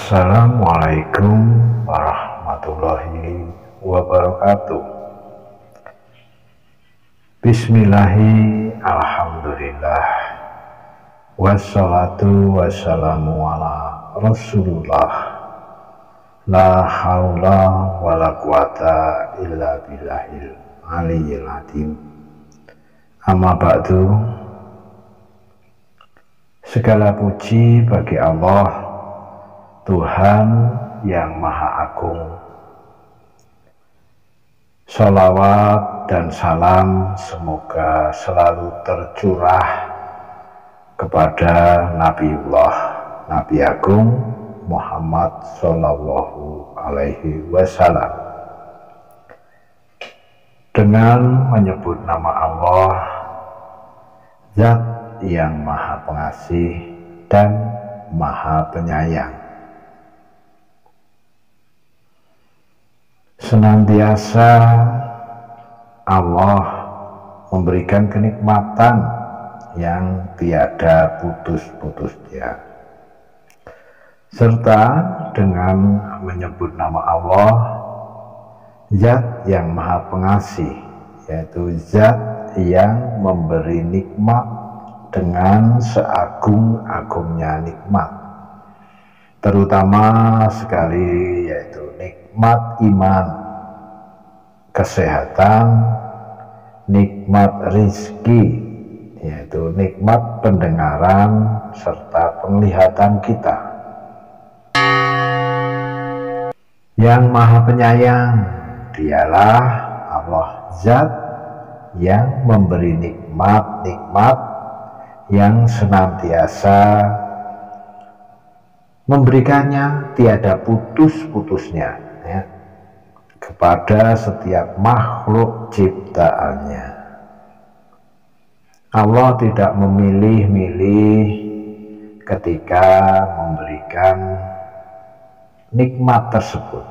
Assalamualaikum warahmatullahi wabarakatuh. Bismillahi alhamdulillah, wassalatu wassalamu ala rasulullah, la haula wala quwata illa billahil aliyyil azim. Amma ba'du. Segala puji bagi Allah, Tuhan yang Maha Agung. Sholawat dan salam semoga selalu tercurah kepada Nabiullah, Nabi Agung Muhammad Sallallahu Alaihi Wasallam. Dengan menyebut nama Allah, Zat yang Maha Pengasih dan Maha Penyayang, senantiasa Allah memberikan kenikmatan yang tiada putus-putusnya. Serta dengan menyebut nama Allah, Zat yang Maha Pengasih, yaitu Zat yang memberi nikmat dengan seagung-agungnya nikmat, terutama sekali yaitu nikmat iman, kesehatan, nikmat rizki, yaitu nikmat pendengaran serta penglihatan kita. Yang Maha Penyayang, dialah Allah, Zat yang memberi nikmat-nikmat yang senantiasa memberikannya tiada putus-putusnya, ya, kepada setiap makhluk ciptaannya. Allah tidak memilih-milih ketika memberikan nikmat tersebut.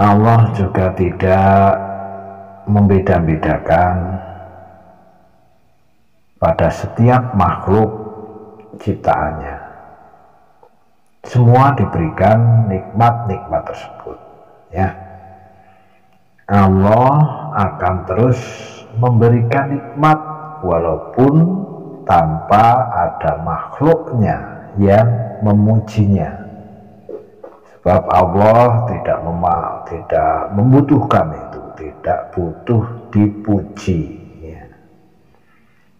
Allah juga tidak membeda-bedakan pada setiap makhluk ciptaannya. Semua diberikan nikmat-nikmat tersebut, ya. Allah akan terus memberikan nikmat walaupun tanpa ada makhluknya yang memujinya. Sebab Allah tidak membutuhkan itu, tidak butuh dipuji, ya.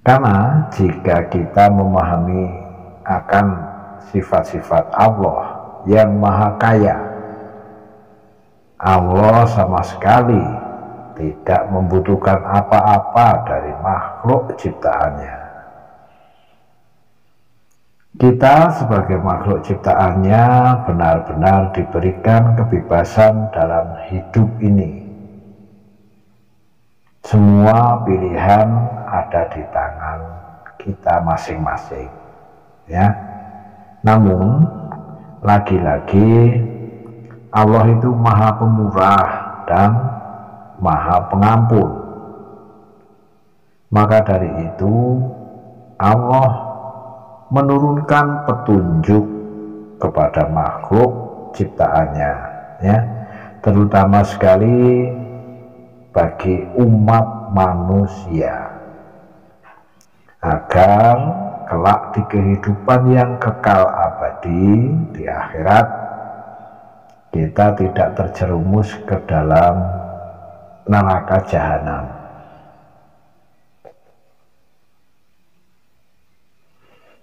Karena jika kita memahami akan sifat-sifat Allah yang Maha Kaya, Allah sama sekali tidak membutuhkan apa-apa dari makhluk ciptaannya. Kita sebagai makhluk ciptaannya benar-benar diberikan kebebasan dalam hidup ini. Semua pilihan ada di tangan kita masing-masing, ya. Namun lagi-lagi Allah itu Maha Pemurah dan Maha Pengampun. Maka dari itu Allah menurunkan petunjuk kepada makhluk ciptaannya, ya, terutama sekali bagi umat manusia, agar kelak di kehidupan yang kekal abadi di akhirat kita tidak terjerumus ke dalam neraka jahanam.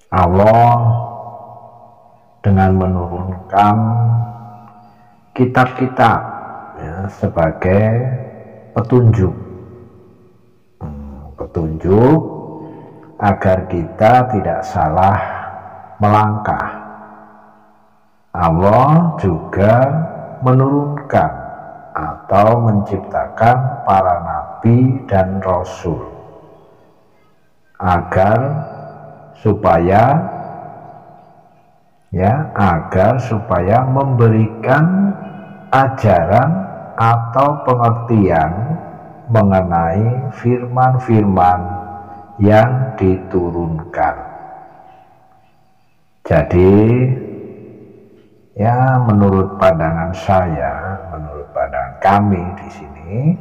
Allah dengan menurunkan kitab-kitab, ya, sebagai petunjuk agar kita tidak salah melangkah. Allah juga menurunkan atau menciptakan para nabi dan rasul agar supaya memberikan ajaran atau pengertian mengenai firman-firman yang diturunkan. Jadi ya menurut pandangan saya, menurut pandangan kami di sini,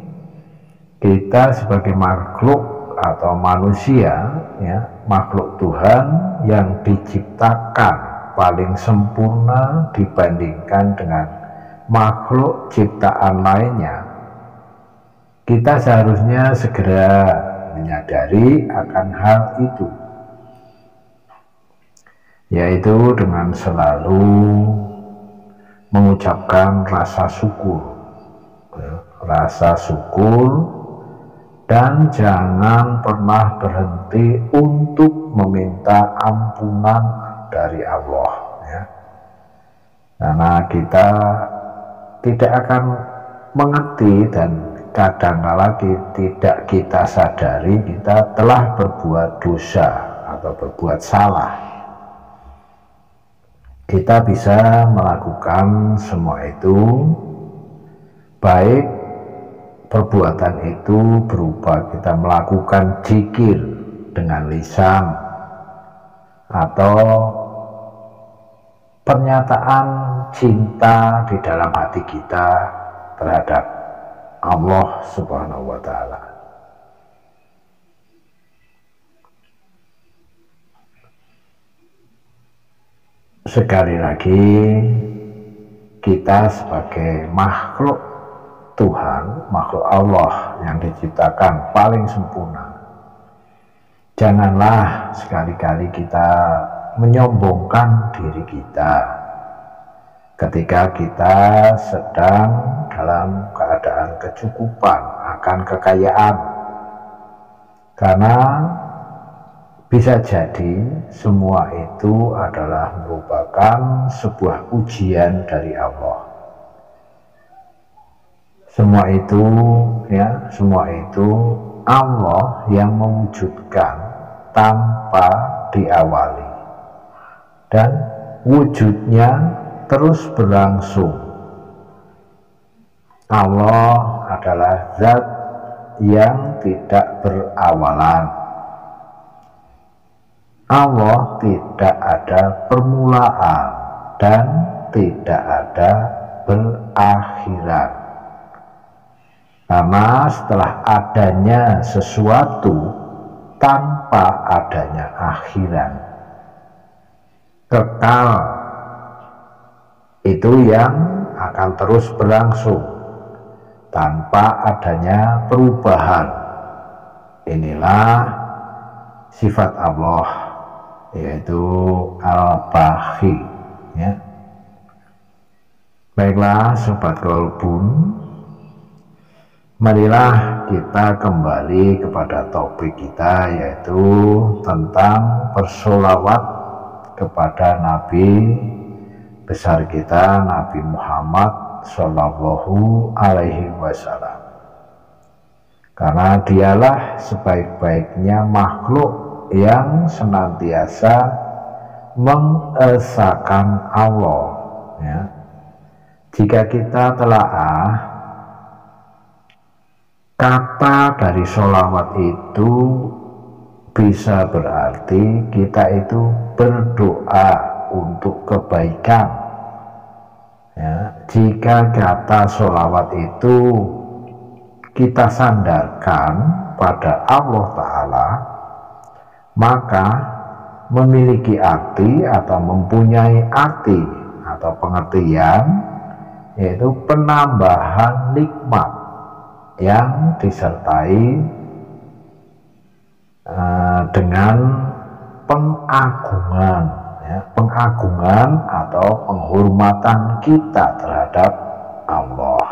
kita sebagai makhluk atau manusia, ya, makhluk Tuhan yang diciptakan paling sempurna dibandingkan dengan makhluk ciptaan lainnya, kita seharusnya segera menyadari akan hal itu, yaitu dengan selalu mengucapkan rasa syukur, dan jangan pernah berhenti untuk meminta ampunan dari Allah, ya. Karena kita tidak akan mengerti dan kadang-kala tidak kita sadari kita telah berbuat dosa atau berbuat salah. Kita bisa melakukan semua itu, baik perbuatan itu berupa kita melakukan zikir dengan lisan atau pernyataan cinta di dalam hati kita terhadap Allah Subhanahu wa Ta'ala. Sekali lagi, kita sebagai makhluk Tuhan, makhluk Allah yang diciptakan paling sempurna, janganlah sekali-kali kita menyombongkan diri kita ketika kita sedang dalam keadaan kecukupan akan kekayaan, karena bisa jadi semua itu adalah merupakan sebuah ujian dari Allah. Semua itu, ya, semua itu Allah yang mewujudkan tanpa diawali, dan wujudnya terus berlangsung. Allah adalah zat yang tidak berawalan. Allah tidak ada permulaan dan tidak ada berakhiran. Karena setelah adanya sesuatu tanpa adanya akhiran, kekal itu yang akan terus berlangsung tanpa adanya perubahan. Inilah sifat Allah, yaitu Al-Baqi, ya. Baiklah Sobat Golbun, marilah kita kembali kepada topik kita, yaitu tentang bersolawat kepada Nabi besar kita, Nabi Muhammad Shallallahu Alaihi Wasallam, karena dialah sebaik-baiknya makhluk yang senantiasa mengesahkan Allah, ya. Jika kita telaah, kata dari sholawat itu bisa berarti kita itu berdoa untuk kebaikan, ya. Jika kata sholawat itu kita sandarkan pada Allah Ta'ala, maka memiliki arti atau mempunyai arti atau pengertian, yaitu penambahan nikmat yang disertai dengan pengagungan, ya, pengagungan atau penghormatan kita terhadap Allah.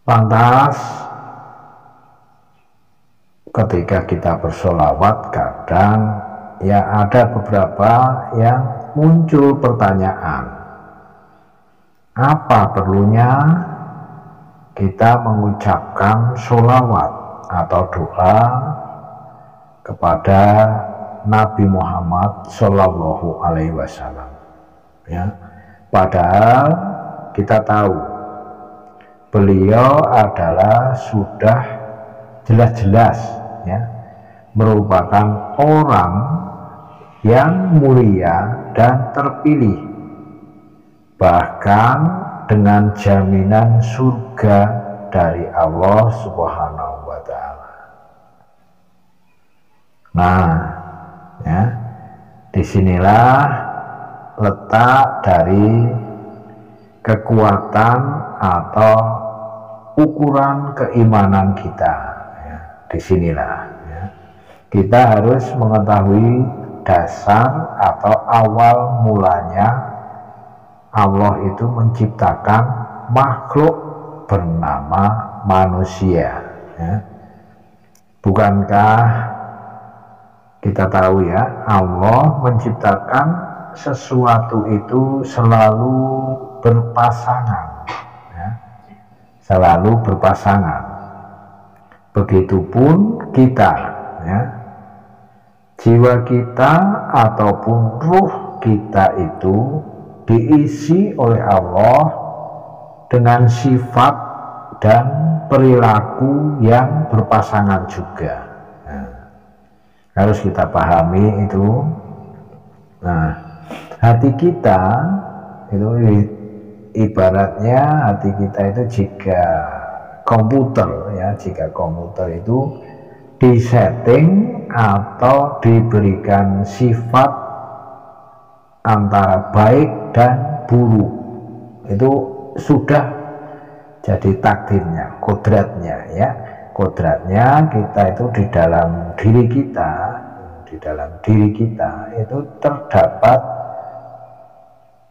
Lantas ketika kita bersolawat, kadang ya ada beberapa yang muncul pertanyaan, apa perlunya kita mengucapkan sholawat atau doa kepada Nabi Muhammad Shallallahu Alaihi Wasallam, ya. Padahal kita tahu beliau adalah sudah jelas-jelas, ya, merupakan orang yang mulia dan terpilih, bahkan dengan jaminan surga dari Allah Subhanahu wa Ta'ala. Nah, ya, disinilah letak dari kekuatan atau ukuran keimanan kita. Ya, disinilah ya, kita harus mengetahui dasar atau awal mulanya Allah itu menciptakan makhluk bernama manusia. Ya. Bukankah kita tahu ya, Allah menciptakan sesuatu itu selalu berpasangan, ya. Selalu berpasangan. Begitupun kita, ya. Jiwa kita ataupun ruh kita itu diisi oleh Allah dengan sifat dan perilaku yang berpasangan juga. Nah, harus kita pahami itu. Nah, hati kita itu ibaratnya hati kita itu jika komputer ya, jika komputer itu disetting atau diberikan sifat antara baik dan buruk, itu sudah jadi takdirnya, kodratnya ya. Kodratnya kita itu di dalam diri kita itu terdapat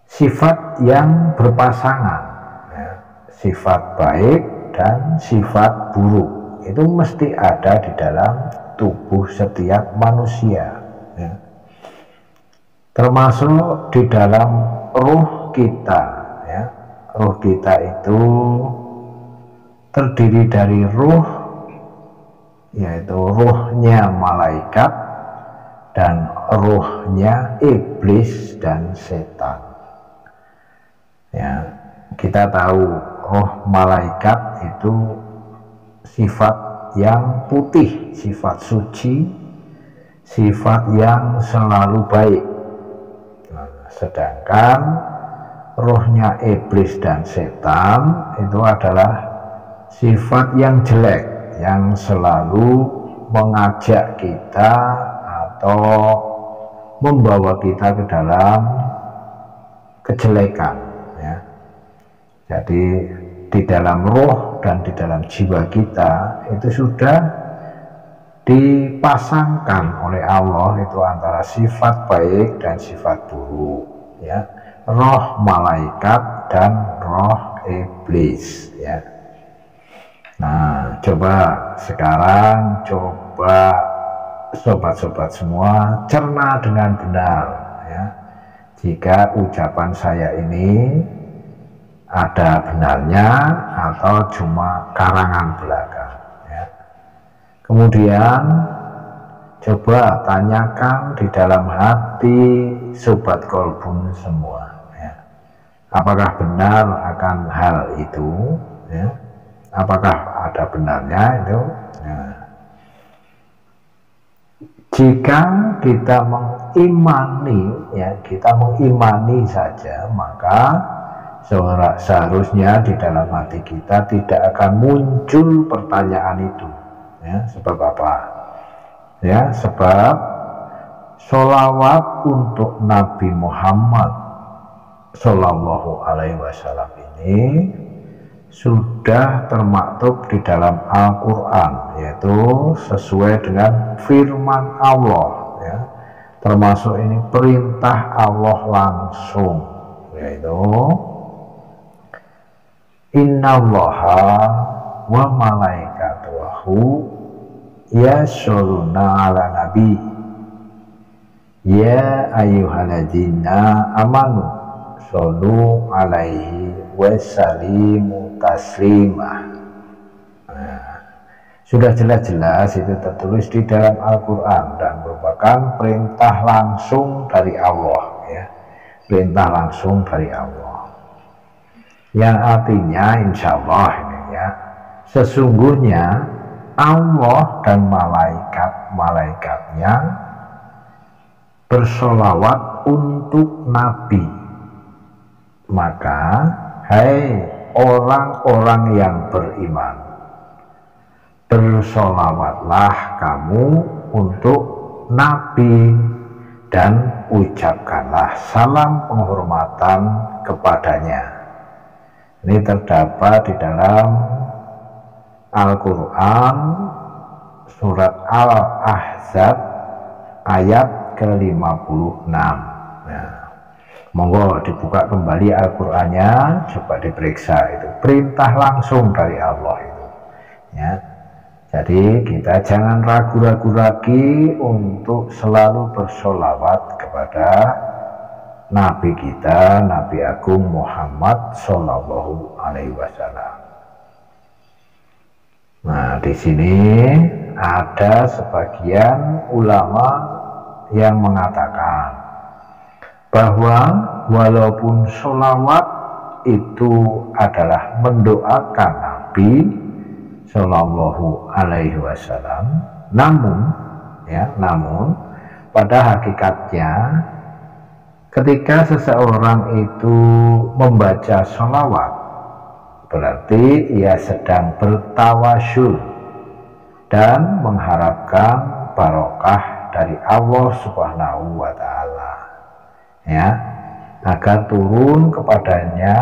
sifat yang berpasangan ya. Sifat baik dan sifat buruk itu mesti ada di dalam tubuh setiap manusia ya. Termasuk di dalam ruh kita ya. Ruh kita itu terdiri dari ruh, yaitu ruhnya malaikat dan ruhnya iblis dan setan ya. Kita tahu ruh malaikat itu sifat yang putih, sifat suci, sifat yang selalu baik. Sedangkan rohnya iblis dan setan itu adalah sifat yang jelek, yang selalu mengajak kita atau membawa kita ke dalam kejelekan ya. Jadi di dalam roh dan di dalam jiwa kita itu sudah dipasangkan oleh Allah itu antara sifat baik dan sifat buruk ya, roh malaikat dan roh iblis ya. Nah, coba sekarang sobat-sobat semua cerna dengan benar ya. Jika ucapan saya ini ada benarnya atau cuma karangan belaka ya. Kemudian coba tanyakan di dalam hati sobat kolbun semua ya. Apakah benar akan hal itu ya? Apakah ada benarnya itu ya. Jika kita mengimani ya, kita mengimani saja, maka seharusnya di dalam hati kita tidak akan muncul pertanyaan itu ya. Sebab apa ya? Sebab sholawat untuk Nabi Muhammad Shallallahu Alaihi Wasallam ini sudah termaktub di dalam Al-Quran, yaitu sesuai dengan firman Allah ya. Termasuk ini perintah Allah langsung, yaitu innallaha wa malaikatahu yashuruna ala nabi ya ayyuhalladzina amanu shollu alaihi wasallimu taslimah. Nah, sudah jelas-jelas itu tertulis di dalam Al-Quran dan merupakan perintah langsung dari Allah ya. Perintah langsung dari Allah yang artinya insya Allah ini ya, sesungguhnya Allah dan malaikat-malaikatnya bersolawat untuk Nabi. Maka hai orang-orang yang beriman, bersolawatlah kamu untuk Nabi dan ucapkanlah salam penghormatan kepadanya. Ini terdapat di dalam Al-Quran surat Al-Ahzab ayat ke-56. Nah, monggo dibuka kembali Al-Qurannya, coba diperiksa, itu perintah langsung dari Allah itu ya. Jadi kita jangan ragu-ragu lagi untuk selalu bersolawat kepada Nabi kita, Nabi Agung Muhammad Shallallahu Alaihi Wasallam. Nah, di sini ada sebagian ulama yang mengatakan bahwa walaupun sholawat itu adalah mendoakan Nabi Shallallahu Alaihi Wasallam, namun pada hakikatnya ketika seseorang itu membaca sholawat, berarti ia sedang bertawasul dan mengharapkan barokah dari Allah Subhanahu wa Ta'ala, ya, agar turun kepadanya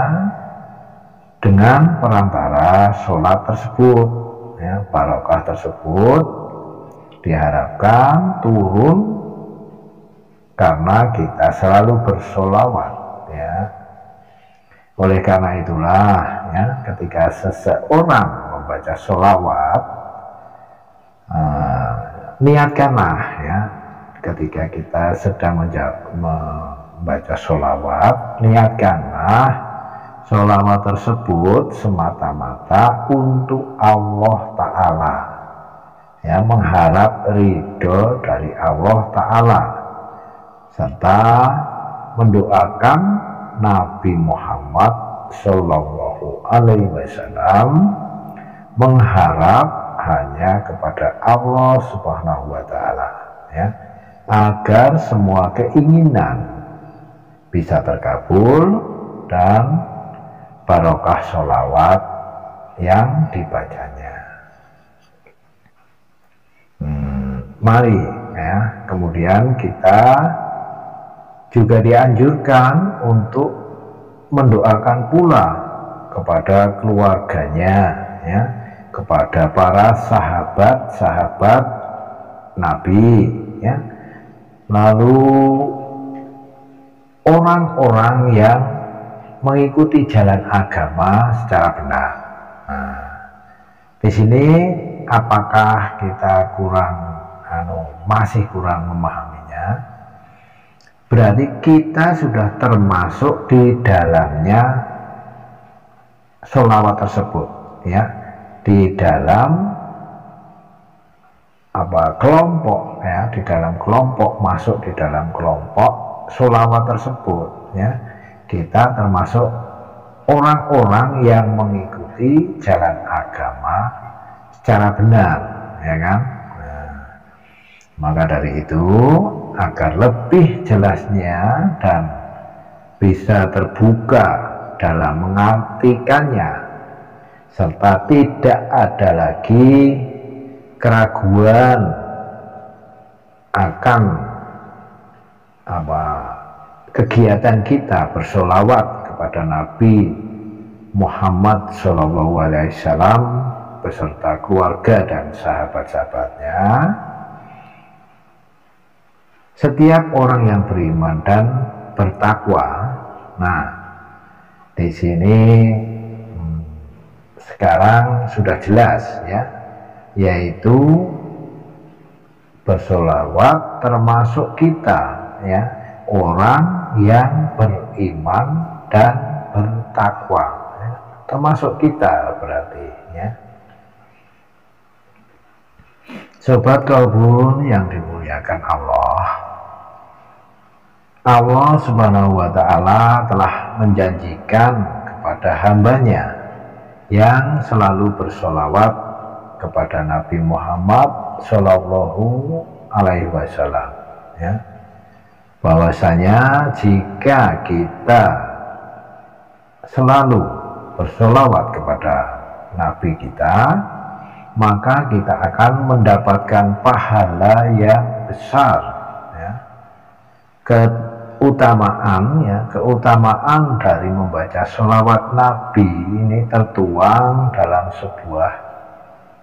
dengan perantara sholat tersebut, ya, barokah tersebut diharapkan turun karena kita selalu bersolawat, ya. Oleh karena itulah, ya, ketika seseorang membaca sholawat, niatkanlah, ya, ketika kita sedang membaca sholawat, niatkanlah sholawat tersebut semata-mata untuk Allah Ta'ala, ya, mengharap ridho dari Allah Ta'ala, serta mendoakan Nabi Muhammad Shallallahu Alaihi Wasallam, mengharap hanya kepada Allah Subhanahu wa Ta'ala, ya, agar semua keinginan bisa terkabul dan barokah sholawat yang dibacanya. Mari, ya, kemudian kita juga dianjurkan untuk mendoakan pula kepada keluarganya, ya, kepada para sahabat-sahabat Nabi, ya, lalu orang-orang yang mengikuti jalan agama secara benar. Nah, di sini apakah kita masih kurang memahaminya? Berarti kita sudah termasuk di dalamnya sholawat tersebut, ya, di dalam kelompok, ya, di dalam kelompok, masuk di dalam kelompok sholawat tersebut, ya. Kita termasuk orang-orang yang mengikuti jalan agama secara benar, ya kan? Nah, maka dari itu, agar lebih jelasnya dan bisa terbuka dalam mengartikannya, serta tidak ada lagi keraguan akan kegiatan kita bersolawat kepada Nabi Muhammad Shallallahu Alaihi Wasallam beserta keluarga dan sahabat-sahabatnya. Setiap orang yang beriman dan bertakwa. Nah, di sini sekarang sudah jelas, ya, yaitu bersolawat termasuk kita, ya, orang yang beriman dan bertakwa, ya, termasuk kita berarti, ya. Sobat Kalbun yang dimuliakan Allah, Allah Subhanahu wa Ta'ala telah menjanjikan kepada hambanya yang selalu bersolawat kepada Nabi Muhammad Shallallahu Alaihi Wasallam, ya, bahwasanya jika kita selalu bersolawat kepada Nabi kita, maka kita akan mendapatkan pahala yang besar, ya. Keutamaan dari membaca sholawat Nabi ini tertuang dalam sebuah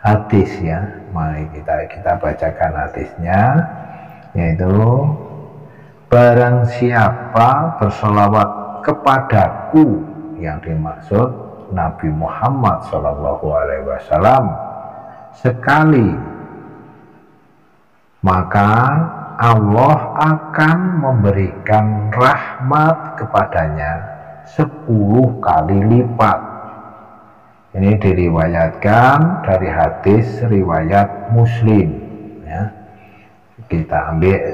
hadis, ya. Mari kita bacakan hadisnya, yaitu barang siapa bersolawat kepadaku, yang dimaksud Nabi Muhammad SAW, sekali, maka Allah akan memberikan rahmat kepadanya 10 kali lipat. Ini diriwayatkan dari hadis riwayat Muslim, ya.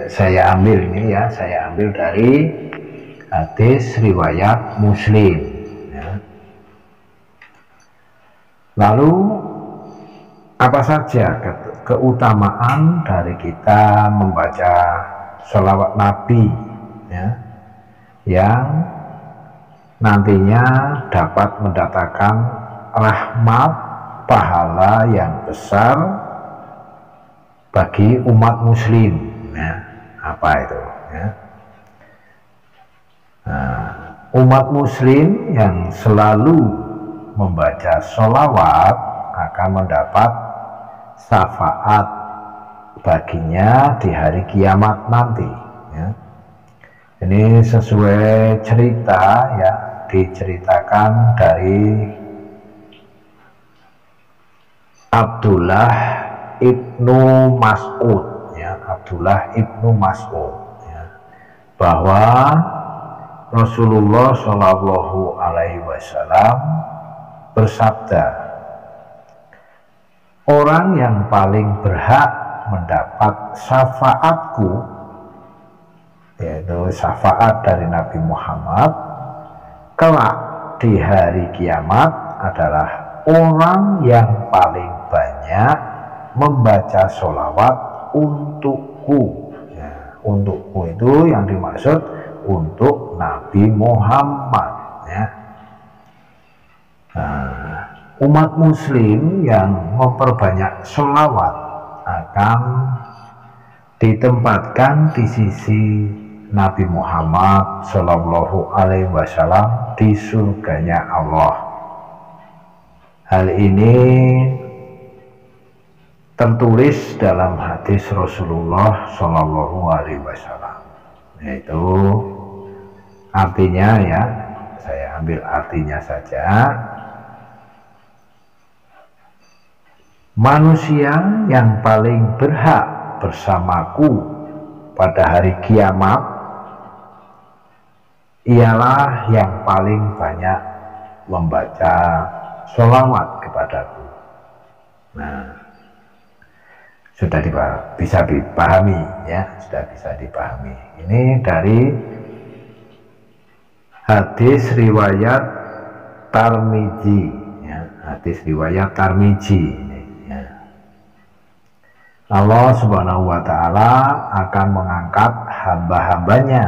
Saya ambil dari hadis riwayat Muslim, ya. Lalu apa saja keutamaan dari kita membaca sholawat Nabi, ya, yang nantinya dapat mendatangkan rahmat, pahala yang besar bagi umat muslim, ya. Apa itu, ya? Nah, umat muslim yang selalu membaca sholawat akan mendapat syafaat baginya di hari kiamat nanti, ya. Ini sesuai cerita, ya, diceritakan dari Abdullah ibnu Mas'ud, ya, Abdullah ibnu Mas'ud, ya, bahwa Rasulullah Shallallahu Alaihi Wasallam bersabda, orang yang paling berhak mendapat syafaatku, yaitu syafaat dari Nabi Muhammad kelak di hari kiamat, adalah orang yang paling banyak membaca sholawat untukku, ya. Untukku itu yang dimaksud untuk Nabi Muhammad, ya. Nah, umat muslim yang memperbanyak sholawat akan ditempatkan di sisi Nabi Muhammad Shallallahu Alaihi Wasallam di surganya Allah. Hal ini tertulis dalam hadis Rasulullah Shallallahu Alaihi Wasallam, yaitu artinya, ya, saya ambil artinya saja. Manusia yang paling berhak bersamaku pada hari kiamat ialah yang paling banyak membaca sholawat kepadaku. Nah, sudah bisa dipahami, ya, sudah bisa dipahami. Ini dari hadis riwayat Tirmidzi, ya, hadis riwayat Tirmidzi. Allah Subhanahu wa Ta'ala akan mengangkat hamba-hambanya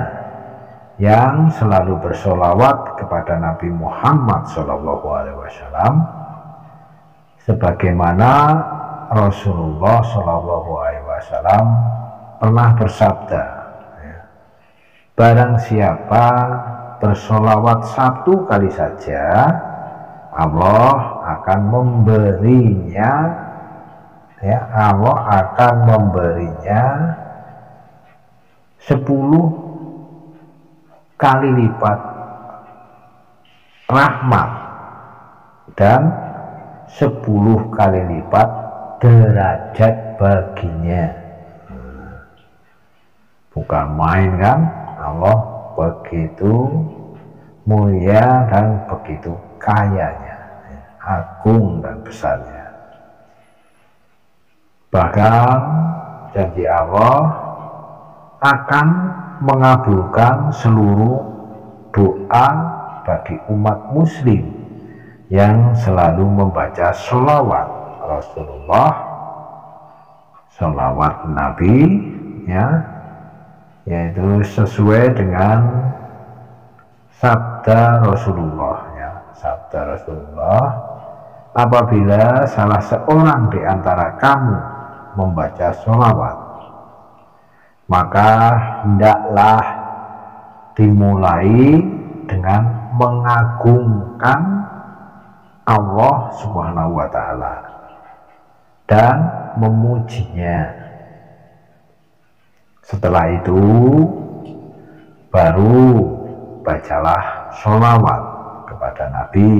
yang selalu bersolawat kepada Nabi Muhammad Shallallahu Alaihi Wasallam, sebagaimana Rasulullah Shallallahu Alaihi Wasallam pernah bersabda, ya, barang siapa bersolawat 1 kali saja, Allah akan memberinya, ya, Allah akan memberinya 10 kali lipat rahmat dan 10 kali lipat derajat baginya. Bukan main, kan? Allah begitu mulia dan begitu kayanya, agung dan besarnya. Bahkan janji Allah akan mengabulkan seluruh doa bagi umat muslim yang selalu membaca sholawat Rasulullah, sholawat Nabi, ya, yaitu sesuai dengan sabda Rasulullah, ya. Sabda Rasulullah, apabila salah seorang di antara kamu membaca sholawat, maka hendaklah dimulai dengan mengagungkan Allah Subhanahu wa Ta'ala dan memujinya. Setelah itu baru bacalah sholawat kepada Nabi,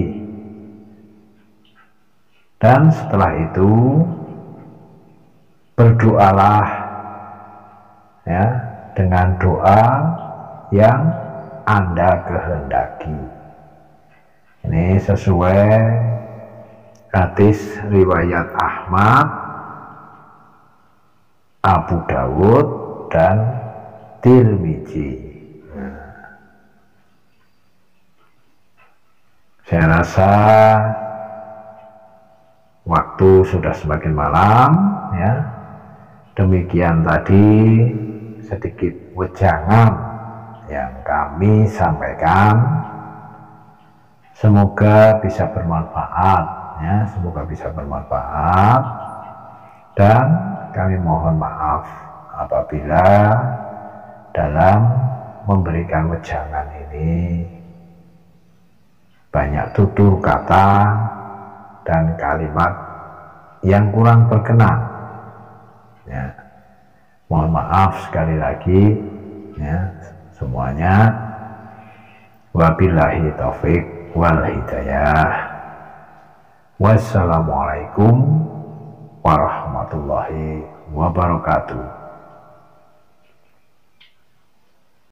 dan setelah itu berdoalah, ya, dengan doa yang Anda kehendaki. Ini sesuai hadis riwayat Ahmad, Abu Dawud, dan Tirmizi. Saya rasa waktu sudah semakin malam, ya. Demikian tadi sedikit wejangan yang kami sampaikan. Semoga bisa bermanfaat, ya. Semoga bisa bermanfaat, dan kami mohon maaf apabila dalam memberikan wejangan ini banyak tutur kata dan kalimat yang kurang berkenan, ya. Mohon maaf sekali lagi, ya, semuanya. Wabillahi taufik wal hidayah. Wassalamualaikum warahmatullahi wabarakatuh.